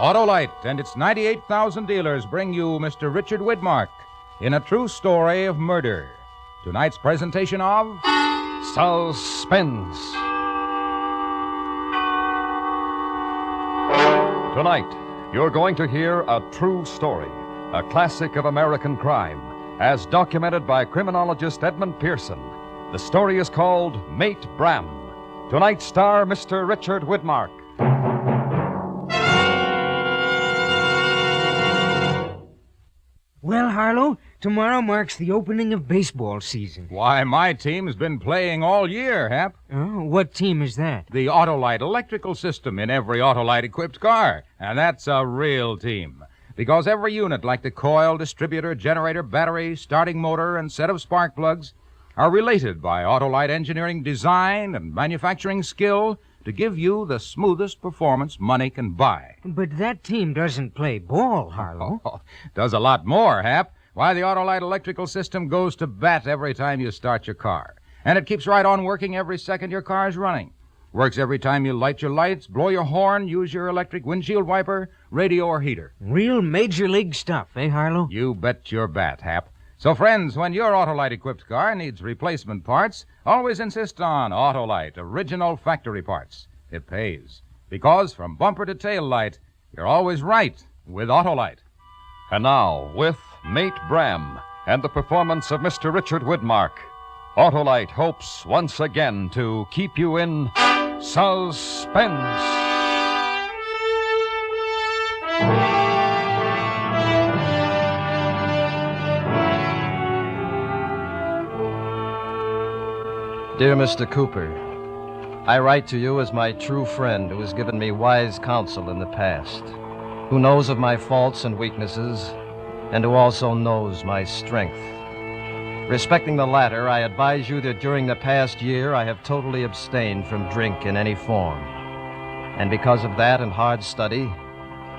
Autolite and its 98,000 dealers bring you Mr. Richard Widmark in a true story of murder. Tonight's presentation of Suspense. Tonight, you're going to hear a true story, a classic of American crime, as documented by criminologist Edmund Pearson. The story is called Mate Bram. Tonight's star, Mr. Richard Widmark. Well, Harlow, tomorrow marks the opening of baseball season. Why, my team's been playing all year, Hap. Oh, what team is that? The Autolite electrical system in every Autolite-equipped car. And that's a real team. Because every unit, like the coil, distributor, generator, battery, starting motor, and set of spark plugs, are related by Autolite engineering design and manufacturing skill to give you the smoothest performance money can buy. But that team doesn't play ball, Harlow. Oh, does a lot more, Hap. Why, the Autolite electrical system goes to bat every time you start your car. And it keeps right on working every second your car's running. Works every time you light your lights, blow your horn, use your electric windshield wiper, radio, or heater. Real major league stuff, eh, Harlow? You bet your bat, Hap. So, friends, when your Autolite-equipped car needs replacement parts, always insist on Autolite original factory parts. It pays. Because from bumper to tail light, you're always right with Autolite. And now, with Mate Bram and the performance of Mr. Richard Widmark, Autolite hopes once again to keep you in suspense. Dear Mr. Cooper, I write to you as my true friend who has given me wise counsel in the past, who knows of my faults and weaknesses, and who also knows my strength. Respecting the latter, I advise you that during the past year I have totally abstained from drink in any form. And because of that and hard study,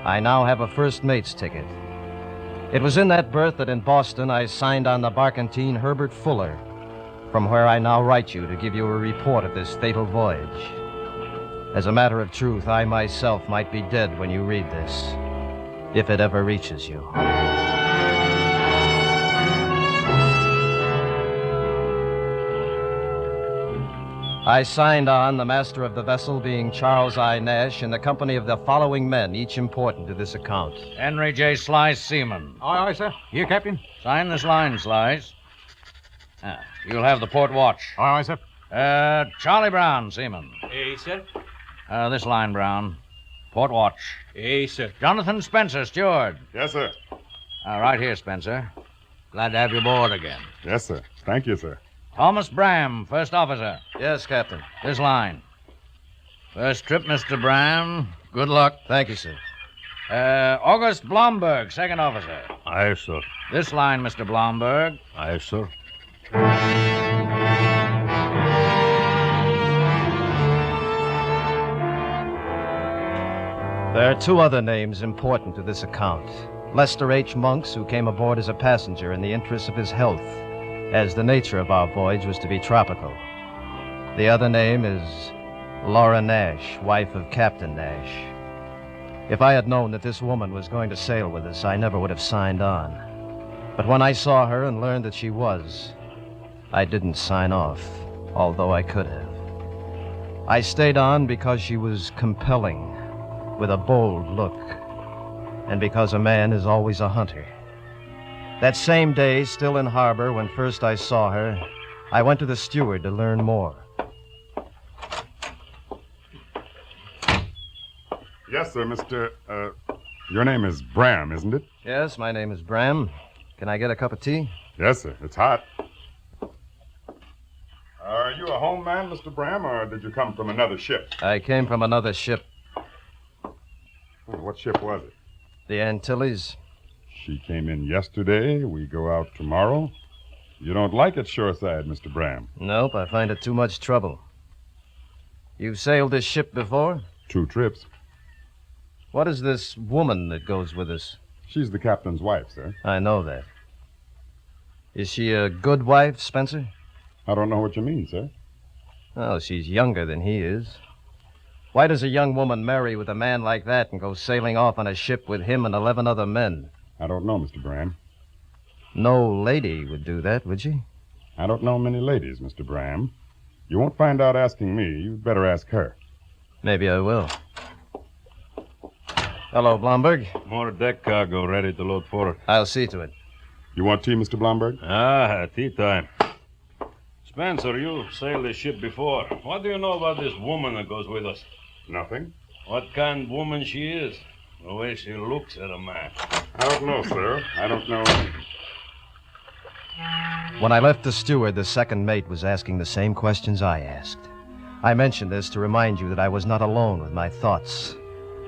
I now have a first mate's ticket. It was in that berth that in Boston I signed on the barkentine Herbert Fuller, from where I now write you to give you a report of this fatal voyage. As a matter of truth, I myself might be dead when you read this, if it ever reaches you. I signed on, the master of the vessel being Charles I. Nash, in the company of the following men, each important to this account. Henry J. Slice, seaman. Aye, aye, sir. Here, Captain. Sign this line, Slice. You'll have the port watch. Aye, aye, sir. Charlie Brown, seaman. Aye, sir. This line, Brown. Port watch. Aye, sir. Jonathan Spencer, steward. Yes, sir. Right here, Spencer. Glad to have you aboard again. Yes, sir. Thank you, sir. Thomas Bram, first officer. Yes, Captain. This line. First trip, Mr. Bram. Good luck. Thank you, sir. August Blomberg, second officer. Aye, sir. This line, Mr. Blomberg. Aye, sir. There are two other names important to this account. Lester H. Monks, who came aboard as a passenger in the interests of his health, as the nature of our voyage was to be tropical. The other name is Laura Nash, wife of Captain Nash. If I had known that this woman was going to sail with us, I never would have signed on. But when I saw her and learned that she was, I didn't sign off, although I could have. I stayed on because she was compelling, with a bold look, and because a man is always a hunter. That same day, still in harbor, when first I saw her, I went to the steward to learn more. Yes, sir, Mr. Your name is Bram, isn't it? Yes, my name is Bram. Can I get a cup of tea? Yes, sir. It's hot. Are you a home man, Mr. Bram, or did you come from another ship? I came from another ship, What ship was it? the Antilles. She came in yesterday. We go out tomorrow. You don't like it shoreside, Mr. Bram. Nope, I find it too much trouble. You've sailed this ship before? 2 trips. What is this woman that goes with us? She's the captain's wife, sir. I know that. Is she a good wife, Spencer? I don't know what you mean, sir. Oh, she's younger than he is. Why does a young woman marry with a man like that and go sailing off on a ship with him and 11 other men? I don't know, Mr. Bram. No lady would do that, would she? I don't know many ladies, Mr. Bram. You won't find out asking me. You'd better ask her. Maybe I will. Hello, Blomberg. More deck cargo ready to load forward. I'll see to it. You want tea, Mr. Blomberg? Tea time. Spencer, you sailed this ship before. What do you know about this woman that goes with us? Nothing. What kind of woman she is? The way she looks at a man. I don't know, sir. I don't know. When I left the steward, the second mate was asking the same questions I asked. I mentioned this to remind you that I was not alone with my thoughts.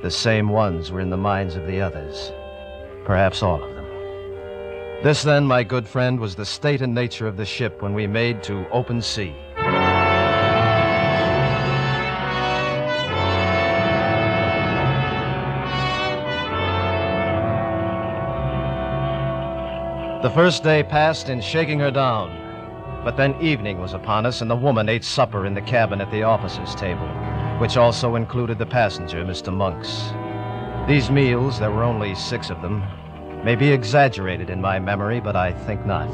The same ones were in the minds of the others. Perhaps all of them. This, then, my good friend, was the state and nature of the ship when we made to open sea. The first day passed in shaking her down. But then evening was upon us, and the woman ate supper in the cabin at the officers' table, which also included the passenger, Mr. Monks. These meals, there were only 6 of them, may be exaggerated in my memory, but I think not.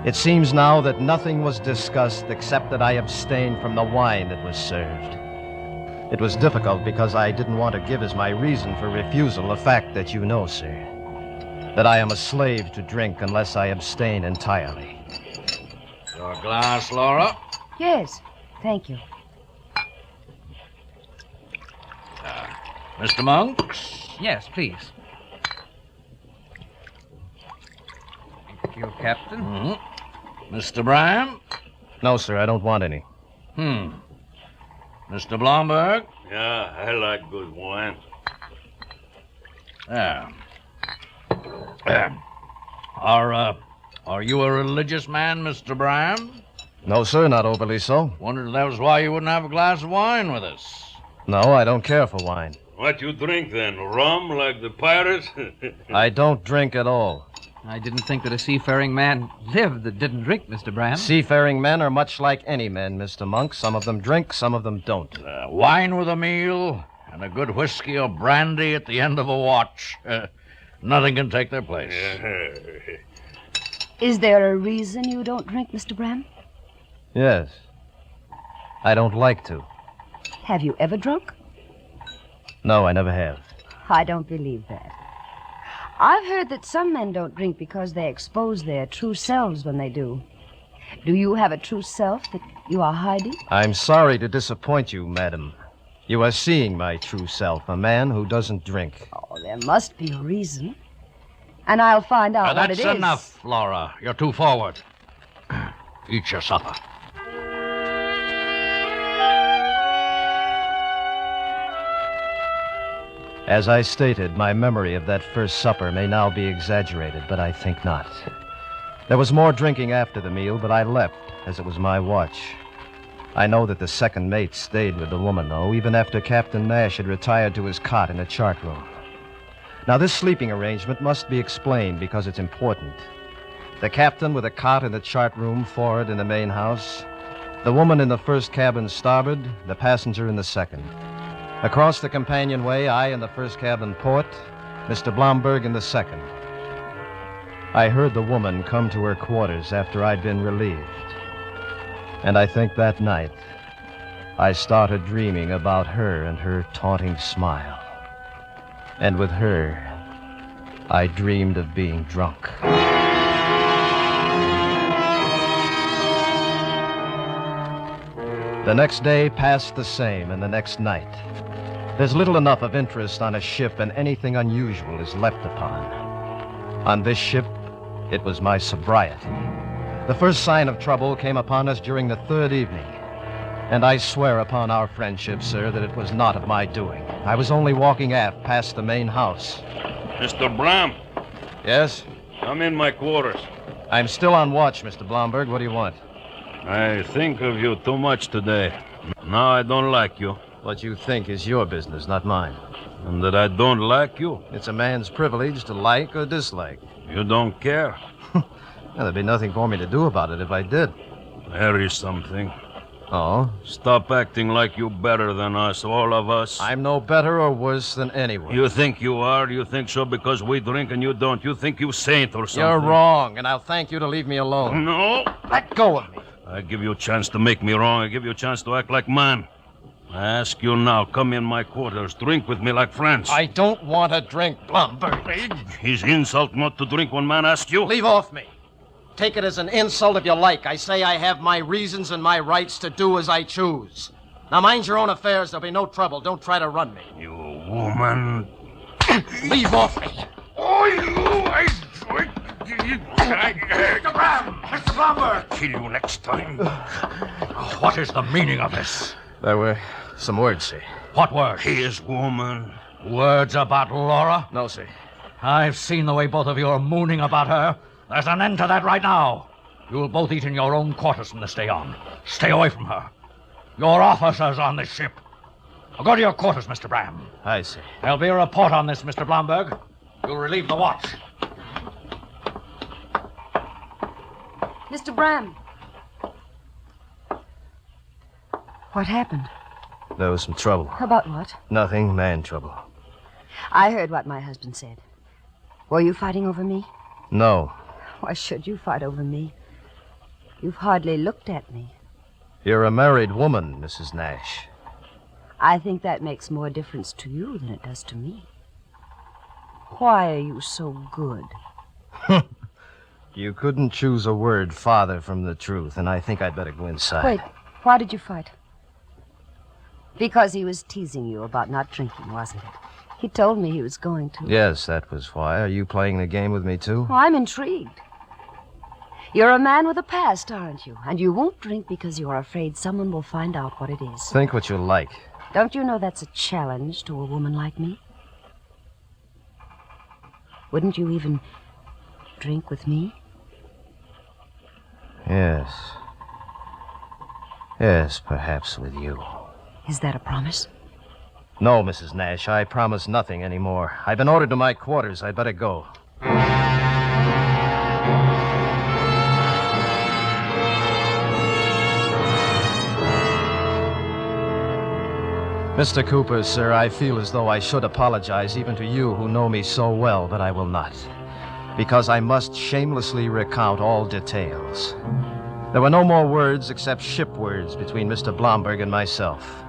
It seems now that nothing was discussed except that I abstained from the wine that was served. It was difficult because I didn't want to give as my reason for refusal the fact that you know, sir, that I am a slave to drink unless I abstain entirely. Your glass, Laura? Yes, thank you. Mr. Monks? Yes, please. Thank you, Captain. Mm-hmm. Mr. Bram? No, sir, I don't want any. Mr. Blomberg? Yeah, I like good wine. Are you a religious man, Mr. Bram? No, sir, not overly so. Wondered if that was why you wouldn't have a glass of wine with us. No, I don't care for wine. What you drink then? Rum like the pirates? I don't drink at all. I didn't think that a seafaring man lived that didn't drink, Mr. Bram. Seafaring men are much like any men, Mr. Monk. Some of them drink, some of them don't. Wine with a meal and a good whiskey or brandy at the end of a watch. Nothing can take their place. Is there a reason you don't drink, Mr. Bram? Yes. I don't like to. Have you ever drunk? No, I never have. I don't believe that. I've heard that some men don't drink because they expose their true selves when they do. Do you have a true self that you are hiding? I'm sorry to disappoint you, madam. You are seeing my true self, a man who doesn't drink. Oh, there must be a reason. And I'll find out what it is. That's enough, Laura. You're too forward. Eat your supper. As I stated, my memory of that first supper may now be exaggerated, but I think not. There was more drinking after the meal, but I left, as it was my watch. I know that the second mate stayed with the woman, though, even after Captain Nash had retired to his cot in the chart room. Now, this sleeping arrangement must be explained because it's important. The captain with a cot in the chart room forward in the main house, the woman in the first cabin starboard, the passenger in the second. Across the companionway, I in the first cabin port, Mr. Blomberg in the second. I heard the woman come to her quarters after I'd been relieved. And I think that night, I started dreaming about her and her taunting smile. And with her, I dreamed of being drunk. The next day passed the same, and the next night. There's little enough of interest on a ship, and anything unusual is leapt upon. On this ship, it was my sobriety. The first sign of trouble came upon us during the third evening. And I swear upon our friendship, sir, that it was not of my doing. I was only walking aft past the main house. Mr. Bram, Yes? I'm in my quarters. I'm still on watch, Mr. Blomberg. What do you want? I think of you too much today. Now I don't like you. What you think is your business, not mine. And that I don't like you. It's a man's privilege to like or dislike. You don't care. Well, there'd be nothing for me to do about it if I did. There is something. Oh? Stop acting like you better than us, all of us. I'm no better or worse than anyone. You think you are? You think so because we drink and you don't? You think you saint or something? You're wrong, and I'll thank you to leave me alone. No. Let go of me. I give you a chance to make me wrong. I give you a chance to act like man. I ask you now, come in my quarters, drink with me like friends. I don't want a drink, Blomberg. His insult not to drink when man asks you? Leave off me. Take it as an insult if you like. I say I have my reasons and my rights to do as I choose. Now mind your own affairs. There'll be no trouble. Don't try to run me. You woman. Leave off me. Oh, I drink. Mr. Bram! Mr. Blomberg! Kill you next time. What is the meaning of this? There were some words, sir. What words? His woman. Words about Laura? No, sir. I've seen the way both of you are mooning about her. There's an end to that right now. You'll both eat in your own quarters from this day on. Stay away from her. Your officers on this ship. Now go to your quarters, Mr. Bram. Aye, sir. There'll be a report on this, Mr. Blomberg. You'll relieve the watch. Mr. Bram. What happened? There was some trouble. About what? Nothing, man trouble. I heard what my husband said. Were you fighting over me? No. Why should you fight over me? You've hardly looked at me. You're a married woman, Mrs. Nash. I think that makes more difference to you than it does to me. Why are you so good? You couldn't choose a word farther from the truth, and I think I'd better go inside. Wait, why did you fight? Because he was teasing you about not drinking, wasn't it? He told me he was going to. Yes, that was why. Are you playing the game with me, too? Oh, I'm intrigued. You're a man with a past, aren't you? And you won't drink because you're afraid someone will find out what it is. Think what you like. Don't you know that's a challenge to a woman like me? Wouldn't you even drink with me? Yes. Yes, perhaps with you. Is that a promise? No, Mrs. Nash, I promise nothing anymore. I've been ordered to my quarters. I'd better go. Mr. Cooper, sir, I feel as though I should apologize even to you who know me so well, but I will not. Because I must shamelessly recount all details. There were no more words except ship words between Mr. Blomberg and myself.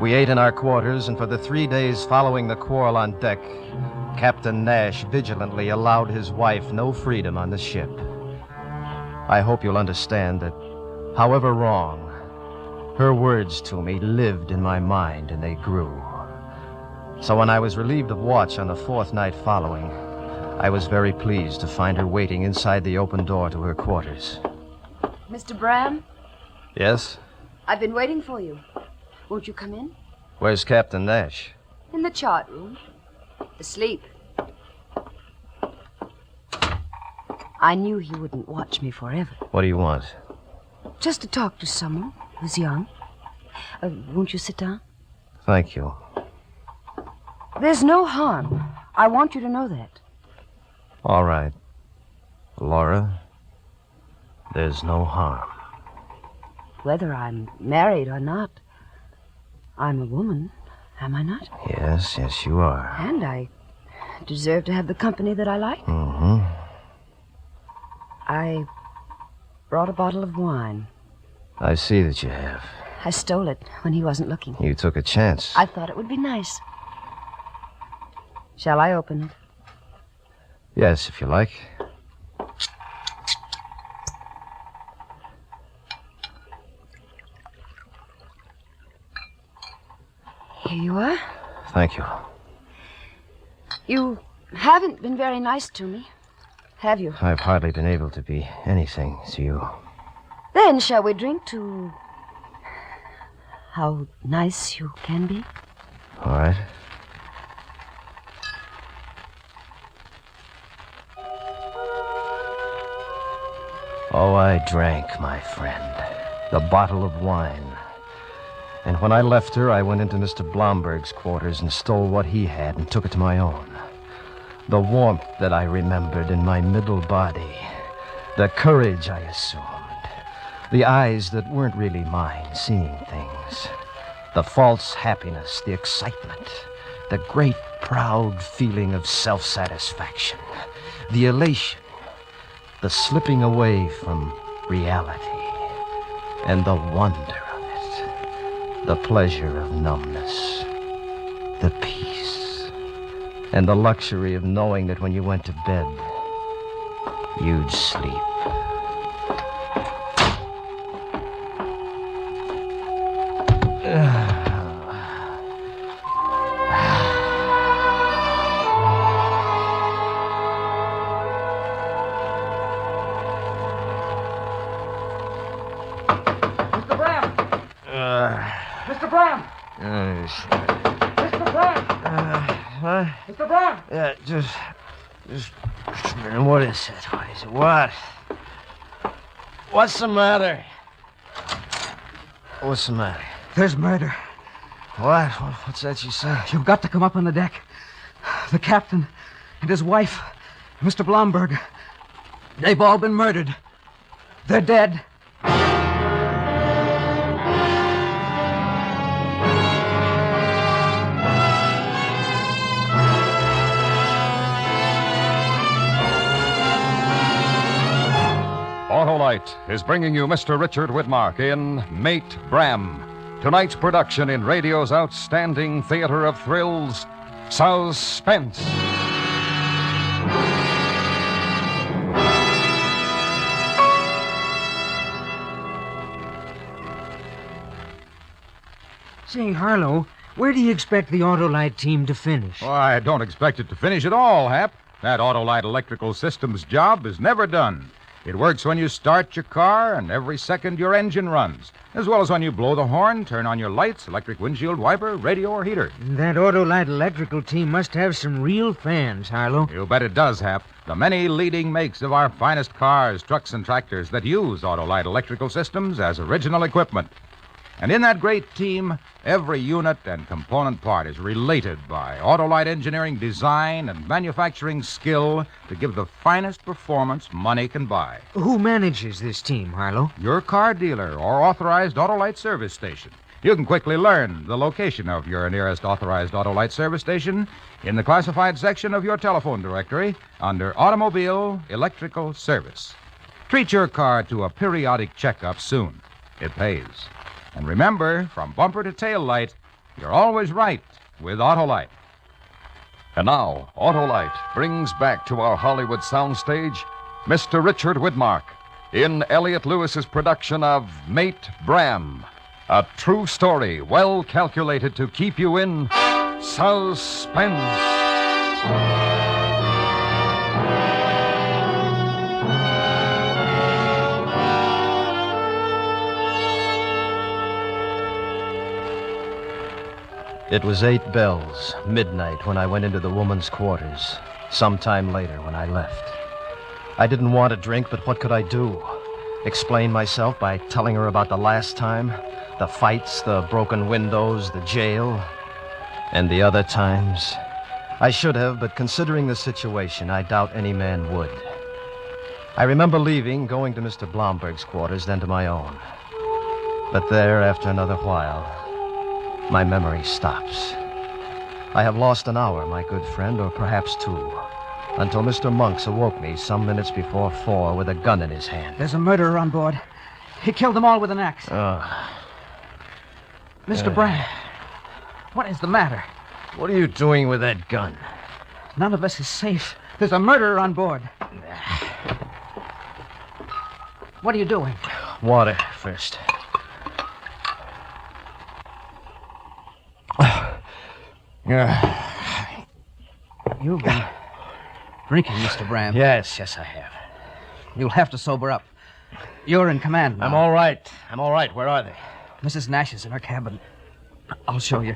We ate in our quarters, and for the 3 days following the quarrel on deck, Captain Nash vigilantly allowed his wife no freedom on the ship. I hope you'll understand that, however wrong, her words to me lived in my mind, and they grew. So when I was relieved of watch on the 4th night following, I was very pleased to find her waiting inside the open door to her quarters. Mr. Bram, Yes? I've been waiting for you. Won't you come in? Where's Captain Nash? In the chart room. Asleep. I knew he wouldn't watch me forever. What do you want? Just to talk to someone who's young. Won't you sit down? Thank you. There's no harm. I want you to know that. All right. Laura, there's no harm. Whether I'm married or not, I'm a woman, am I not? Yes, yes, you are. And I deserve to have the company that I like. Mm-hmm. I brought a bottle of wine. I see that you have. I stole it when he wasn't looking. You took a chance. I thought it would be nice. Shall I open it? Yes, if you like. Here you are. Thank you. You haven't been very nice to me, have you? I've hardly been able to be anything to you. Then shall we drink to how nice you can be? All right. Oh, I drank, my friend, the bottle of wine. And when I left her, I went into Mr. Blomberg's quarters and stole what he had and took it to my own. The warmth that I remembered in my middle body, the courage I assumed, The eyes that weren't really mine, seeing things. The false happiness, the excitement, the great proud feeling of self-satisfaction, the elation, the slipping away from reality, and the wonder of it, the pleasure of numbness, the peace, and the luxury of knowing that when you went to bed, you'd sleep. Mr. Bram! Mr. Bram! Mr. Bram! Huh? Mr. Bram! Yeah, just a minute. What is it? What is it? What? What's the matter? What's the matter? There's murder. What? What's that you say? You've got to come up on the deck. The captain and his wife, Mr. Blomberg, they've all been murdered. They're dead. Autolite is bringing you Mr. Richard Widmark in Mate Bram, tonight's production in radio's outstanding theater of thrills, Suspense. Say, Harlow, where do you expect the Autolite team to finish? Well, I don't expect it to finish at all, Hap. That Autolite Electrical Systems job is never done. It works when you start your car and every second your engine runs, as well as when you blow the horn, turn on your lights, electric windshield wiper, radio, or heater. That Autolite electrical team must have some real fans, Harlow. You bet it does, Hap. The many leading makes of our finest cars, trucks, and tractors that use Autolite Electrical Systems as original equipment. And in that great team, every unit and component part is related by Autolite engineering design and manufacturing skill to give the finest performance money can buy. Who manages this team, Harlow? Your car dealer or authorized Autolite service station. You can quickly learn the location of your nearest authorized Autolite service station in the classified section of your telephone directory under Automobile Electrical Service. Treat your car to a periodic checkup soon. It pays. And remember, from bumper to tail light, you're always right with Autolite. And now, Autolite brings back to our Hollywood soundstage Mr. Richard Widmark in Elliot Lewis's production of Mate Bram, a true story well calculated to keep you in suspense. It was 8 bells, midnight, when I went into the woman's quarters. Sometime later, when I left. I didn't want to drink, but what could I do? Explain myself by telling her about the last time? The fights, the broken windows, the jail, and the other times? I should have, but considering the situation, I doubt any man would. I remember leaving, going to Mr. Blomberg's quarters, then to my own. But there, after another while, my memory stops. I have lost an hour, my good friend, or perhaps 2, until Mr. Monks awoke me some minutes before 4 with a gun in his hand. There's a murderer on board. He killed them all with an axe. Mr. Bram, what is the matter? What are you doing with that gun? None of us is safe. There's a murderer on board. What are you doing? Water first. You've been drinking, Mr. Bram. Yes, I have. You'll have to sober up. You're in command now. I'm all right. Where are they? Mrs. Nash is in her cabin. I'll show you.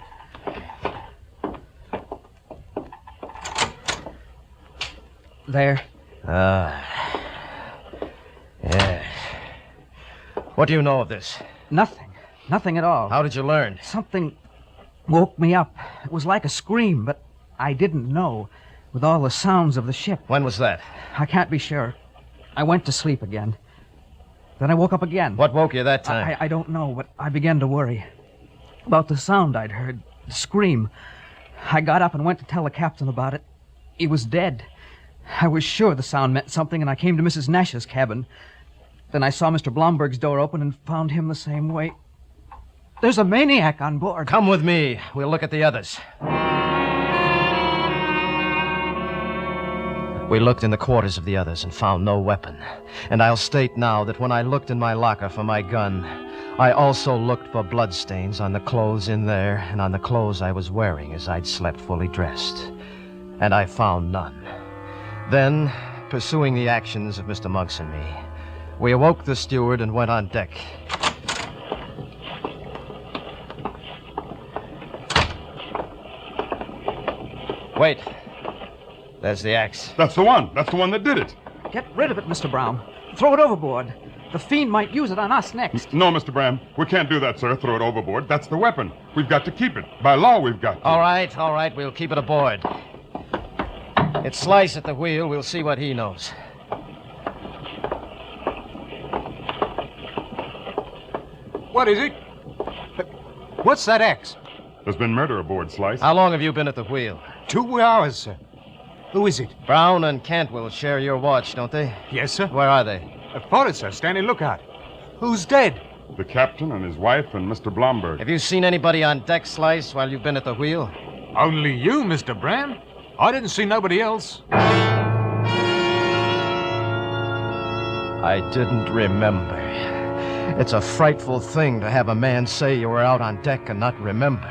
There. Yes. What do you know of this? Nothing. Nothing at all. How did you learn? Something woke me up. It was like a scream, but I didn't know. With all the sounds of the ship. When was that? I can't be sure. I went to sleep again. Then I woke up again. What woke you that time? I don't know, but I began to worry about the sound I'd heard, the scream. I got up and went to tell the captain about it. He was dead. I was sure the sound meant something, and I came to Mrs. Nash's cabin. Then I saw Mr. Blomberg's door open and found him the same way. There's a maniac on board. Come with me. We'll look at the others. We looked in the quarters of the others and found no weapon. And I'll state now that when I looked in my locker for my gun, I also looked for bloodstains on the clothes in there and on the clothes I was wearing as I'd slept fully dressed. And I found none. Then, pursuing the actions of Mr. Monks and me, we awoke the steward and went on deck. Wait. There's the axe. That's the one. That's the one that did it. Get rid of it, Mr. Brown. Throw it overboard. The fiend might use it on us next. No, Mr. Bram. We can't do that, sir. Throw it overboard. That's the weapon. We've got to keep it. By law, we've got to. All right. We'll keep it aboard. It's Slice at the wheel. We'll see what he knows. What is it? What's that axe? There's been murder aboard, Slice. How long have you been at the wheel? 2 hours, sir. Who is it? Brown and Cantwell share your watch, don't they? Yes, sir. Where are they? Forward, sir. Standing lookout. Who's dead? The captain and his wife and Mr. Blomberg. Have you seen anybody on deck, Slice, while you've been at the wheel? Only you, Mr. Bram. I didn't see nobody else. I didn't remember. It's a frightful thing to have a man say you were out on deck and not remember.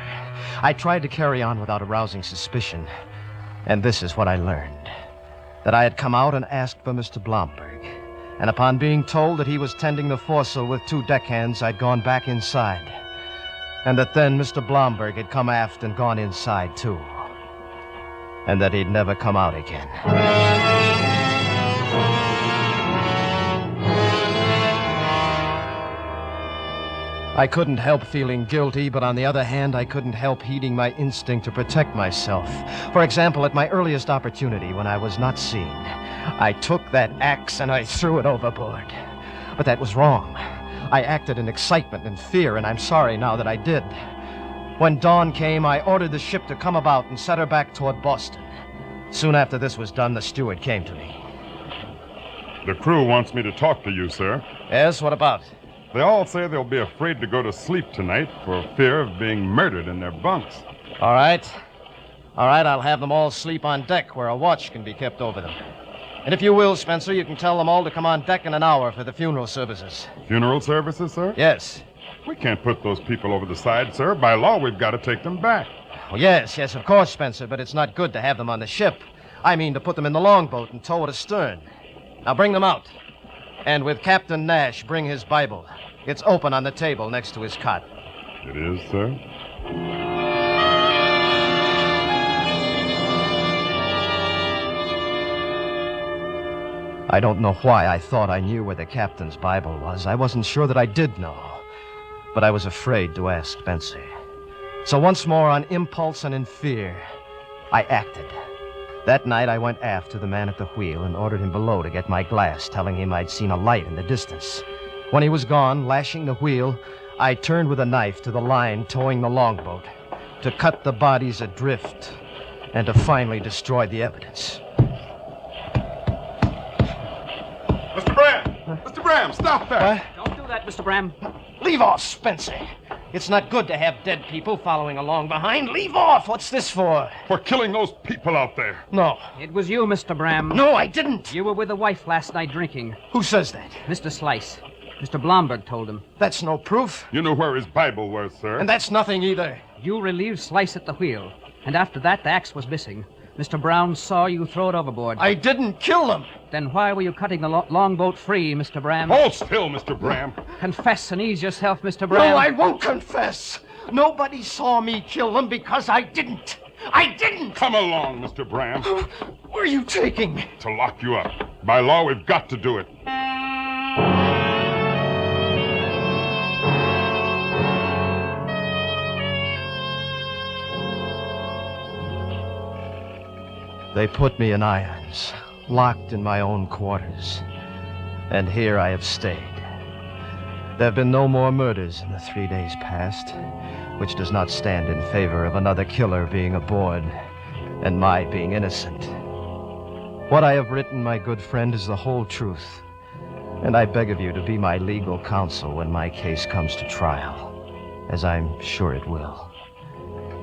I tried to carry on without arousing suspicion. And this is what I learned. That I had come out and asked for Mr. Blomberg. And upon being told that he was tending the foresail with 2 deckhands, I'd gone back inside. And that then Mr. Blomberg had come aft and gone inside, too. And that he'd never come out again. I couldn't help feeling guilty, but on the other hand, I couldn't help heeding my instinct to protect myself. For example, at my earliest opportunity, when I was not seen, I took that axe and I threw it overboard. But that was wrong. I acted in excitement and fear, and I'm sorry now that I did. When dawn came, I ordered the ship to come about and set her back toward Boston. Soon after this was done, the steward came to me. The crew wants me to talk to you, sir. Yes, what about? They all say they'll be afraid to go to sleep tonight for fear of being murdered in their bunks. All right, I'll have them all sleep on deck where a watch can be kept over them. And if you will, Spencer, you can tell them all to come on deck in an hour for the funeral services. Funeral services, sir? Yes. We can't put those people over the side, sir. By law, we've got to take them back. Oh, yes, of course, Spencer, but it's not good to have them on the ship. I mean to put them in the longboat and tow it astern. Now bring them out. And with Captain Nash, bring his Bible. It's open on the table next to his cot. It is, sir? I don't know why I thought I knew where the captain's Bible was. I wasn't sure that I did know. But I was afraid to ask Spencer. So once more, on impulse and in fear, I acted. That night, I went aft to the man at the wheel and ordered him below to get my glass, telling him I'd seen a light in the distance. When he was gone, lashing the wheel, I turned with a knife to the line towing the longboat to cut the bodies adrift and to finally destroy the evidence. Mr. Bram! Mr. Bram, stop that! What? Don't do that, Mr. Bram. Leave off, Spencer. It's not good to have dead people following along behind. Leave off. What's this for? For killing those people out there. No. It was you, Mr. Bram. No, I didn't. You were with the wife last night drinking. Who says that? Mr. Slice. Mr. Blomberg told him. That's no proof. You knew where his Bible was, sir. And that's nothing either. You relieved Slice at the wheel. And after that, the axe was missing. Mr. Brown saw you throw it overboard. I didn't kill them. Then why were you cutting the longboat free, Mr. Bram? Hold still, Mr. Bram. Confess and ease yourself, Mr. Bram. No, I won't confess. Nobody saw me kill them because I didn't. I didn't. Come along, Mr. Bram. Where are you taking me? To lock you up. By law, we've got to do it. They put me in irons, locked in my own quarters. And here I have stayed, There have been no more murders in the 3 days past, which does not stand in favor of another killer being aboard and my being innocent. What I have written, my good friend, is the whole truth, and I beg of you to be my legal counsel when my case comes to trial, as I'm sure it will.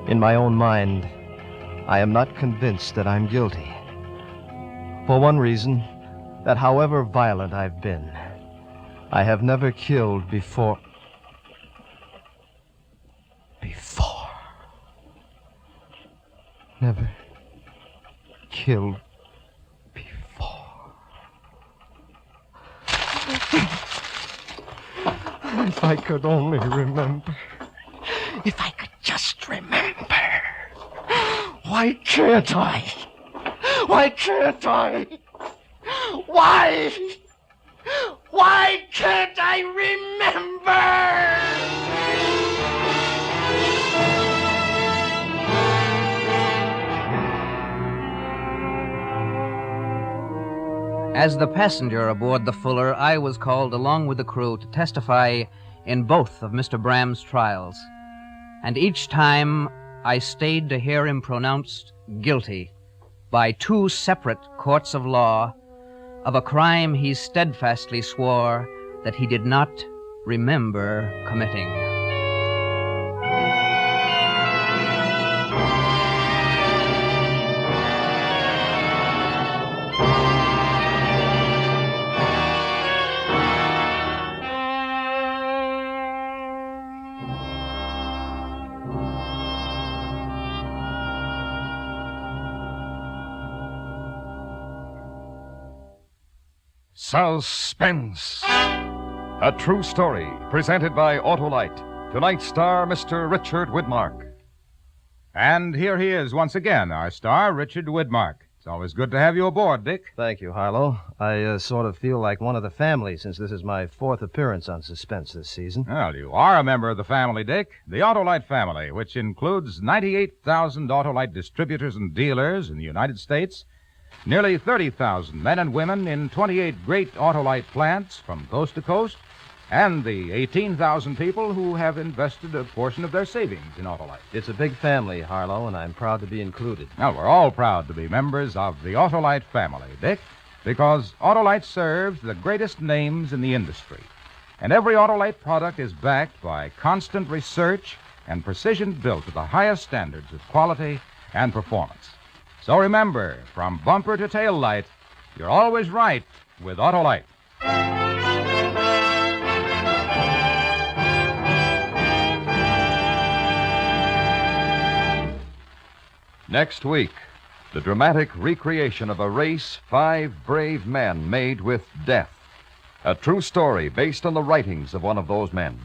In my own mind, I am not convinced that I'm guilty. For one reason, that however violent I've been, I have never killed before. Never killed before. If I could only remember. If I could just remember. Why can't I? Why can't I? Why? Why can't I remember? As the passenger aboard the Fuller, I was called along with the crew to testify in both of Mr. Bram's trials. And each time I stayed to hear him pronounced guilty by 2 separate courts of law of a crime he steadfastly swore that he did not remember committing. Suspense. A true story presented by Autolite. Tonight's star, Mr. Richard Widmark. And here he is once again, our star, Richard Widmark. It's always good to have you aboard, Dick. Thank you, Harlow. I sort of feel like one of the family since this is my 4th appearance on Suspense this season. Well, you are a member of the family, Dick. The Autolite family, which includes 98,000 Autolite distributors and dealers in the United States, nearly 30,000 men and women in 28 great Autolite plants from coast to coast, and the 18,000 people who have invested a portion of their savings in Autolite. It's a big family, Harlow, and I'm proud to be included. Well, we're all proud to be members of the Autolite family, Dick, because Autolite serves the greatest names in the industry. And every Autolite product is backed by constant research and precision built to the highest standards of quality and performance. So remember, from bumper to tail light, you're always right with Autolite. Next week, the dramatic recreation of a race 5 brave men made with death. A true story based on the writings of one of those men.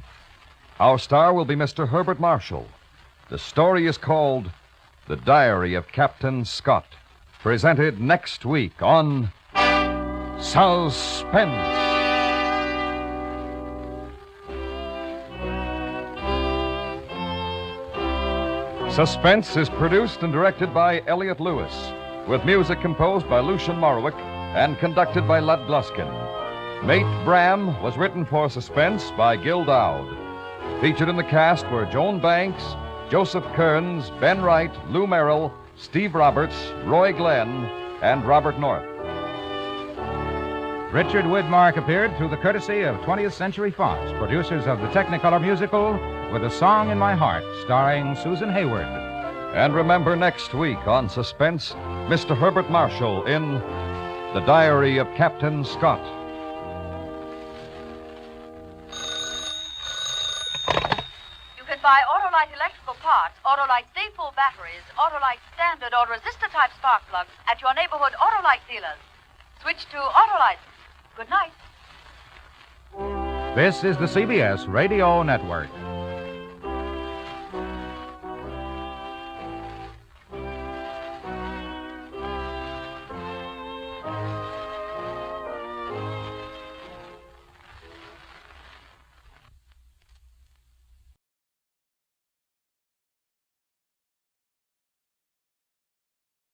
Our star will be Mr. Herbert Marshall. The story is called The Diary of Captain Scott. Presented next week on Suspense. Suspense is produced and directed by Elliot Lewis, with music composed by Lucian Morwick and conducted by Lud Gluskin. Mate Bram was written for Suspense by Gil Dowd. Featured in the cast were Joan Banks, Joseph Kearns, Ben Wright, Lou Merrill, Steve Roberts, Roy Glenn, and Robert North. Richard Widmark appeared through the courtesy of 20th Century Fox, producers of the Technicolor musical With a Song in My Heart, starring Susan Hayward. And remember next week on Suspense, Mr. Herbert Marshall in The Diary of Captain Scott. You can buy Autolite electrical parts, Autolite stay-full batteries, Autolite standard or resistor-type spark plugs at your neighborhood Autolite dealers. Switch to Autolite. Good night. This is the CBS Radio Network.